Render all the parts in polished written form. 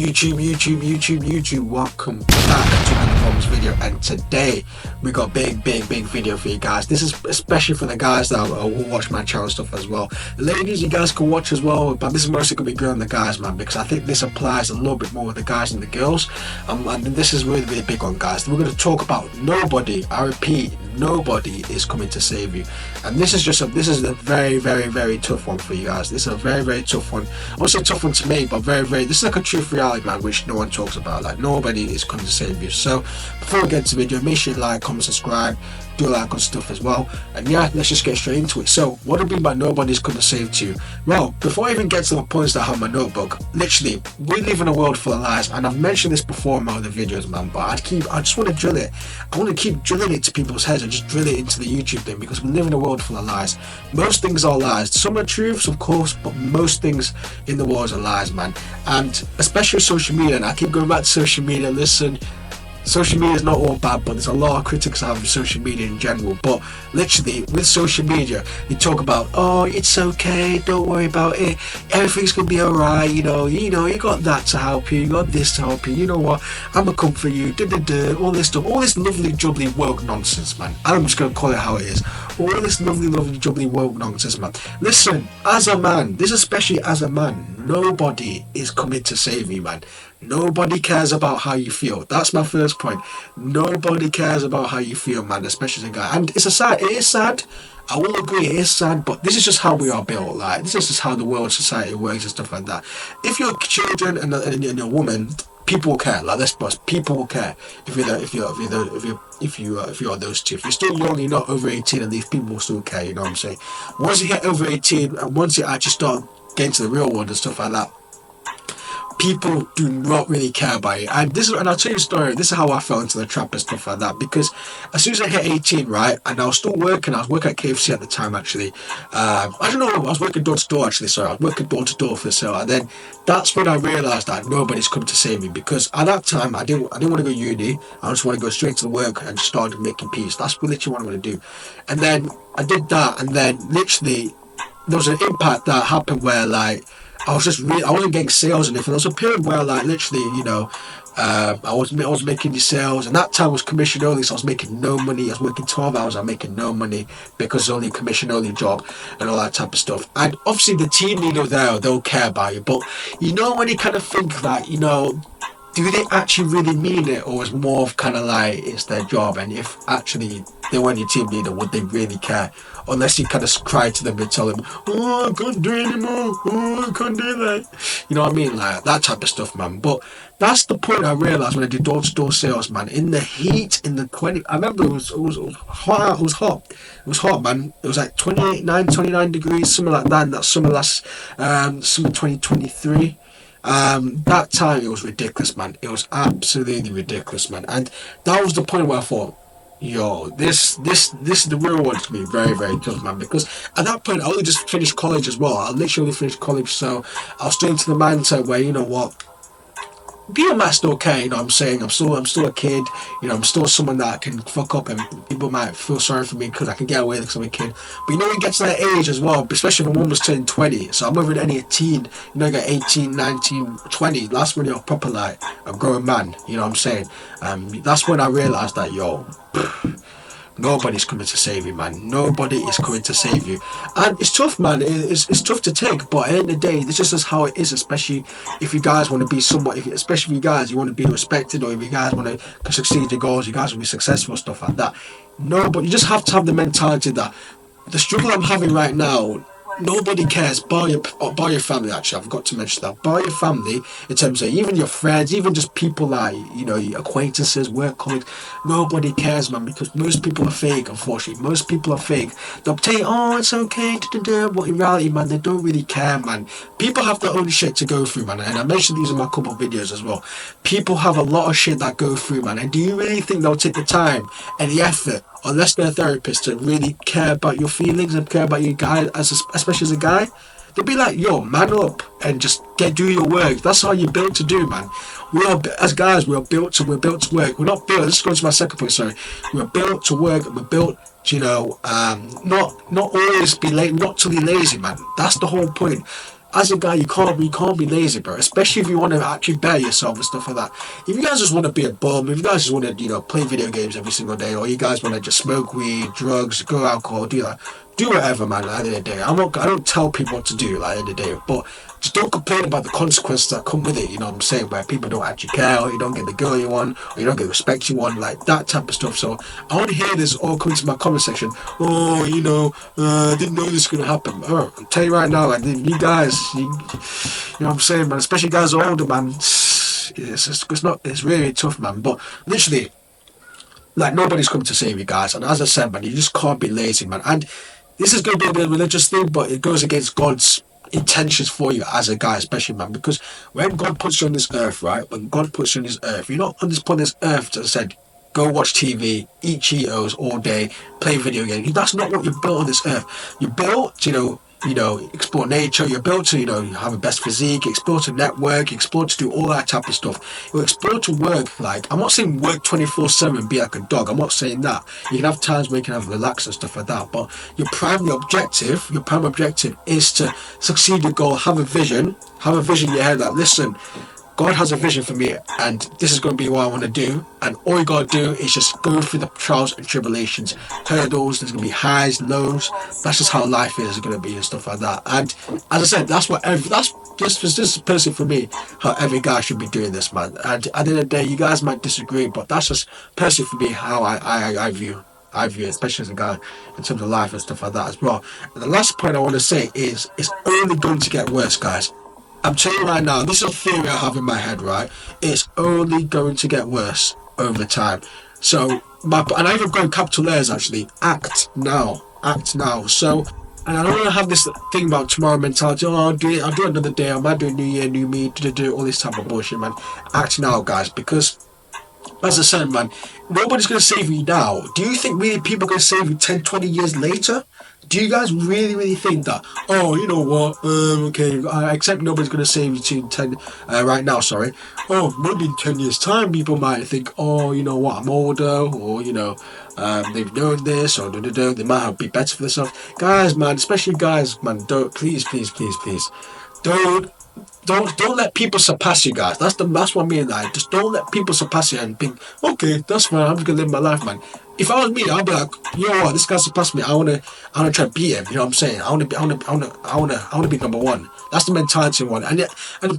YouTube, welcome back to another Mom's video, and today we got big video for you guys. This is especially for the guys that will watch my channel stuff as well. The ladies, you guys can watch as well, but this is mostly going to be good on the guys, man, because I think this applies a little bit more with the guys and the girls, and this is really big on guys. We're going to talk about nobody, I repeat, nobody is coming to save you. And this is a very tough one for you guys. This is a very tough one. I won't say tough one to me, but this is like a truth reality, man, which no one talks about. Like, nobody is coming to save you. So before we get into the video, make sure you like, comment, subscribe, do all that good stuff as well. And yeah, let's just get straight into it. So what do I mean by nobody's going to save you? Well, before I even get to the points that I have in my notebook, literally, we live in a world full of lies, and I've mentioned this before in my other videos, man, but I just want to drill it. I want to keep drilling it to people's heads and just drill it into the YouTube thing, because we live in a world full of lies. Most things are lies. Some are truths, of course, but most things in the world are lies, man. And especially social media, and I keep going back to social media. Listen, social media is not all bad, but there's a lot of critics I have of social media in general. But literally, with social media, you talk about, oh, it's okay, don't worry about it, everything's gonna be alright, you got that to help you, you got this to help you, you know what, I'ma come for you, all this stuff, all this lovely jubbly woke nonsense, man. I'm just gonna call it how it is. All this lovely jubbly woke nonsense, man. Listen, as a man, this especially as a man, nobody is coming to save you, man. Nobody cares about how you feel. That's my first point. Nobody cares about how you feel, man, especially as a guy. And it is sad. I will agree, it is sad, but this is just how we are built. Like, this is just how the world, society works and stuff like that. If you're children and you're a woman, people will care. Like, let's bust. People will care if you are those two. If you're still young, you're not over 18, and these people will still care. You know what I'm saying? Once you get over 18, and once you actually start getting to the real world and stuff like that, people do not really care about it. And I'll tell you a story. This is how I fell into the trap and stuff like that. Because as soon as I hit 18, right, and I was still working. I was working at KFC at the time, actually. I don't know. I was working door to door, actually. Sorry, I was working door to door for sale. And then that's when I realised that nobody's come to save me. Because at that time, I didn't want to go uni. I just want to go straight to the work and just start making peace. That's literally what I want to do. And then I did that, and then literally there was an impact that happened where, like, I wasn't getting sales or anything. There was a period where, like, literally, I was making the sales, and that time was commission only, so I was making no money. I was working 12 hours, I'm making no money because it's only a commission only job and all that type of stuff. And obviously the team leader there, they'll care about you, but when you kind of think that, do they actually really mean it, or is more of kind of like it's their job? And if actually they weren't your team leader, would they really care? Unless you kind of cry to them and tell them, oh, I can't do it anymore, oh, I can't do that. You know what I mean? Like, that type of stuff, man. But that's the point I realised when I did door-to-door sales, man. In the heat, in the 20... I remember it was hot. It was hot. It was hot, man. It was like 29 degrees, something like that. And that summer summer 2023. That time it was ridiculous, man. It was absolutely ridiculous, man. And that was the point where I thought, yo, this is the real world. It's gonna be very tough, man, because at that point I only just finished college as well. I literally finished college, so I was still into the mindset where, you know what, be a man still care, you know what I'm saying? I'm still a kid, I'm still someone that can fuck up, and people might feel sorry for me because I can get away because I'm a kid. But when you get to that age as well, especially if I'm almost turning 20, so I'm over only a teen, you got 18, 19, 20, that's when you're proper like a grown man, you know what I'm saying? That's when I realised that, yo, nobody's coming to save you, man. Nobody is coming to save you. And it's tough, man. It's tough to take, but at the end of the day, this just is how it is, especially if you guys want to be especially if you guys, you want to be respected, or if you guys want to succeed your goals, you guys want to be successful, stuff like that. No, but you just have to have the mentality that the struggle I'm having right now, nobody cares, bar your family. Actually, I forgot to mention that. Bar your family, in terms of even your friends, even just people like, your acquaintances, work colleagues. Nobody cares, man, because most people are fake, unfortunately. Most people are fake. They'll tell you, oh, it's okay, but in reality, man, they don't really care, man. People have their own shit to go through, man, and I mentioned these in my couple of videos as well. People have a lot of shit that go through, man, and do you really think they'll take the time and the effort, unless they're a therapist, to really care about your feelings and care about you guys, especially as a guy? They'll be like, yo, man up and just do your work. That's how you're built to do, man. We are, as guys, we're built to work. We're not built, let's go to my second point, sorry. We're built to work, and we're built to, not always be late, not to be lazy, man. That's the whole point. as a guy, you can't be lazy, bro. Especially if you want to actually better yourself and stuff like that. If you guys just want to be a bum, if you guys just want to, play video games every single day, or you guys want to just smoke weed, drugs, go alcohol, do that, do whatever, man. At the end of the day, I don't tell people what to do, like, at the end of the day, but just don't complain about the consequences that come with it. You know what I'm saying? Where people don't actually care, or you don't get the girl you want, or you don't get the respect you want, like that type of stuff. So I want to hear this all come to my comment section. Oh, I didn't know this was gonna happen. Oh, I'll tell you right now, like, you guys, you know what I'm saying, man. Especially guys who are older, man. It's really tough, man. But literally, like, nobody's coming to save you guys. And as I said, man, you just can't be lazy, man. And this is going to be a bit of a religious thing, but it goes against God's intentions for you as a guy, especially, man. Because when God puts you on this earth, right? When God puts you on this earth, you're not on this earth, as I said, go watch TV, eat Cheetos all day, play video games. That's not what you're built on this earth. You're built, explore nature. You're built to, have a best physique, explore to network, explore to do all that type of stuff. You explore to work. Like, I'm not saying work 24/7, be like a dog. I'm not saying that. You can have times where you can have relax and stuff like that. But your primary objective is to succeed your goal. Have a vision in your head. Like, listen, God has a vision for me, and this is going to be what I want to do. And all you got to do is just go through the trials and tribulations, hurdles. There's going to be highs, lows. That's just how life is going to be and stuff like that. And as I said, that's just personally for me, how every guy should be doing this, man. And at the end of the day, you guys might disagree, but that's just personally for me how I view it, especially as a guy, in terms of life and stuff like that as well. And the last point I want to say is, it's only going to get worse, guys. I'm telling you right now, this is a theory I have in my head, right? It's only going to get worse over time. So, and I even go in capital letters, actually. Act now. So, and I don't want to have this thing about tomorrow mentality. Oh, I'll do it another day. I might do a new year, new me, do all this type of bullshit, man. Act now, guys, because, as I said, man, nobody's going to save you now. Do you think really people are going to save you 10, 20 years later? Do you guys really think that, oh, you know what, okay, I accept nobody's going to save you right now, sorry. Oh, maybe in 10 years time, people might think, oh, you know what, I'm older, or, they've known this, or they might have be better for themselves. Guys, man, especially guys, man, please, don't let people surpass you, guys. That's what I mean. Like, just don't let people surpass you and think, okay, that's fine. I'm just gonna live my life, man. If I was me, I'd be like, you know what, this guy surpassed me. I wanna try to beat him. You know what I'm saying? I wanna be number one. That's the mentality one. And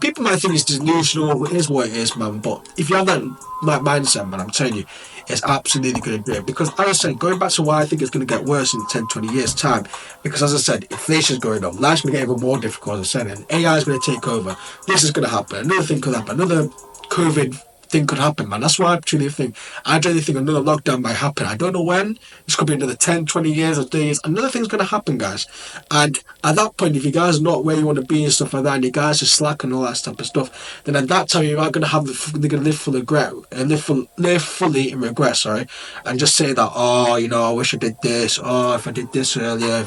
people might think it's delusional. It is what it is, man. But if you have that mindset, man, I'm telling you, it's absolutely going to do it. Because, as I said, going back to why I think it's going to get worse in 10, 20 years' time, because, as I said, inflation's going up, life's going to get even more difficult, as I said, and AI is going to take over. This is going to happen. Another thing could happen. Another COVID thing could happen, man. That's why I truly think another lockdown might happen. I don't know when. This could be another 10, 20 years or 30 years. Another thing's going to happen, guys. And at that point, if you guys are not where you want to be and stuff like that, and you guys are slack and all that type of stuff, then at that time you are going to they're going to live full of regret, live fully in regret, sorry, and just say that, oh, I wish I did this, oh, if I did this earlier,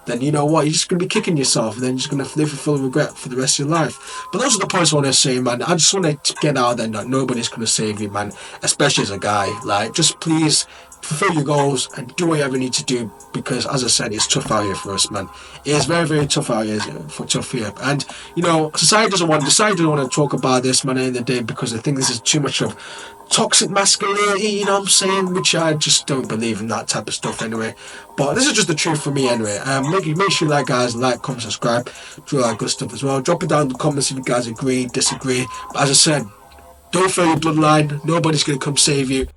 then you know what, you're just going to be kicking yourself, and then you're just going to live full of regret for the rest of your life. But those are the points I want to say, man. I just want to get out there that nobody's going to save you, man, especially as a guy. Like, just please fulfill your goals and do whatever you need to do, because, as I said, it's tough out here for us, man. It is very, very tough out here, tough here. And, society doesn't want to talk about this, man, at the end of the day, because they think this is too much of toxic masculinity, you know what I'm saying, which I just don't believe in that type of stuff anyway. But this is just the truth for me anyway. Make sure you guys like, comment, subscribe, do all that good stuff as well. Drop it down in the comments if you guys agree, disagree. But as I said, don't fail your bloodline. Nobody's going to come save you.